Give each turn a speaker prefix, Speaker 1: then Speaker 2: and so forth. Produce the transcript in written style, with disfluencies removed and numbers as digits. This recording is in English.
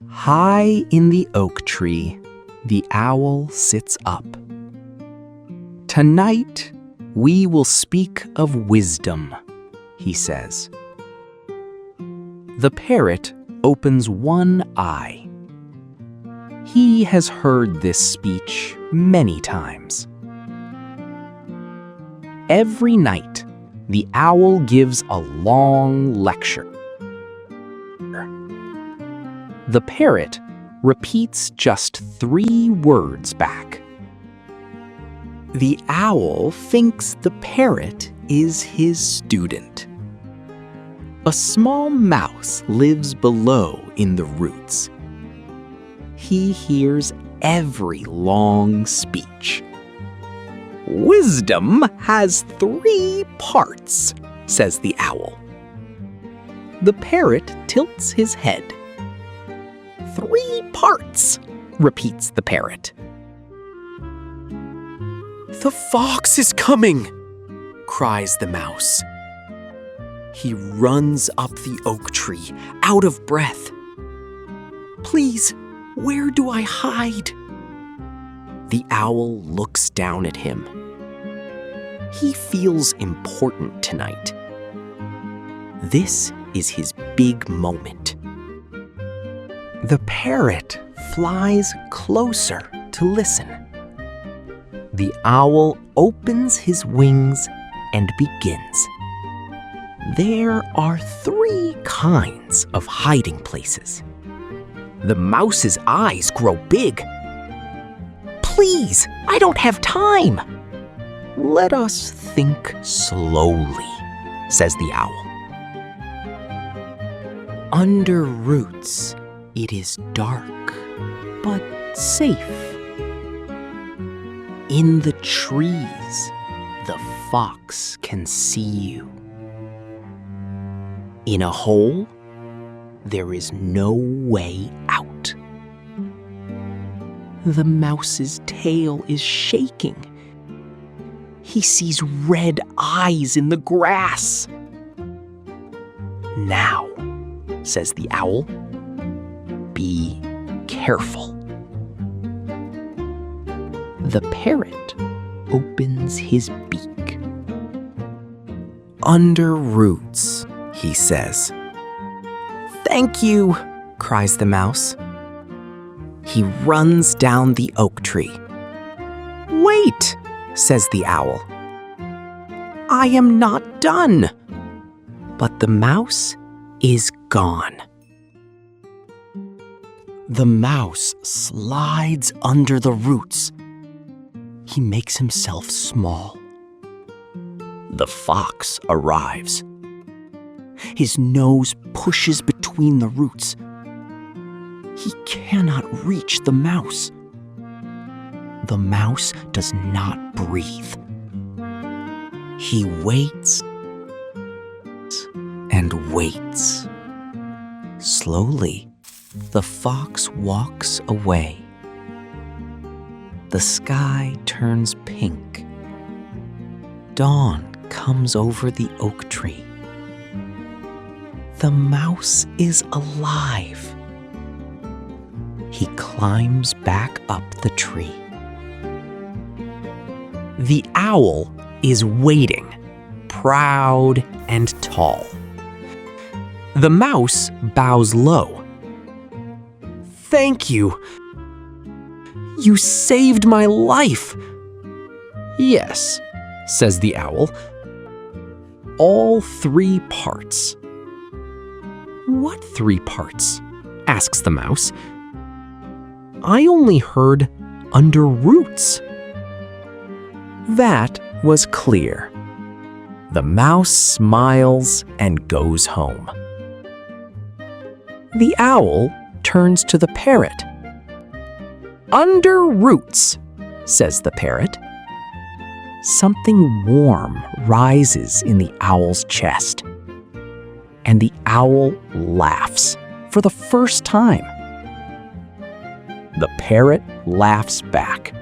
Speaker 1: High in the oak tree, the owl sits up. Tonight, we will speak of wisdom, he says. The parrot opens one eye. He has heard this speech many times. Every night, the owl gives a long lecture. The parrot repeats just 3 words back. The owl thinks the parrot is his student. A small mouse lives below in the roots. He hears every long speech. Wisdom has 3 parts, says the owl. The parrot tilts his head. 3 parts, repeats the parrot.
Speaker 2: The fox is coming, cries the mouse. He runs up the oak tree, out of breath. Please, where do I hide? The owl looks down at him. He feels important tonight. This is his big moment. The parrot flies closer to listen. The owl opens his wings and begins. There are 3 kinds of hiding places. The mouse's eyes grow big. Please, I don't have time. Let us think slowly, says the owl. Under roots, it is dark, but safe. In the trees, the fox can see you. In a hole, there is no way out. The mouse's tail is shaking. He sees red eyes in the grass. Now, says the owl, be careful. The parrot opens his beak. Under roots, he says. Thank you, cries the mouse. He runs down the oak tree. Wait, says the owl. I am not done. But the mouse is gone. The mouse slides under the roots. He makes himself small. The fox arrives. His nose pushes between the roots. He cannot reach the mouse. The mouse does not breathe. He waits and waits. Slowly, the fox walks away. The sky turns pink. Dawn comes over the oak tree. The mouse is alive. He climbs back up the tree. The owl is waiting, proud and tall. The mouse bows low. Thank you. You saved my life. Yes, says the owl. All 3 parts. What 3 parts? Asks the mouse. I only heard under roots. That was clear. The mouse smiles and goes home. The owl turns to the parrot. Under roots, says the parrot. Something warm rises in the owl's chest. And the owl laughs for the first time. The parrot laughs back.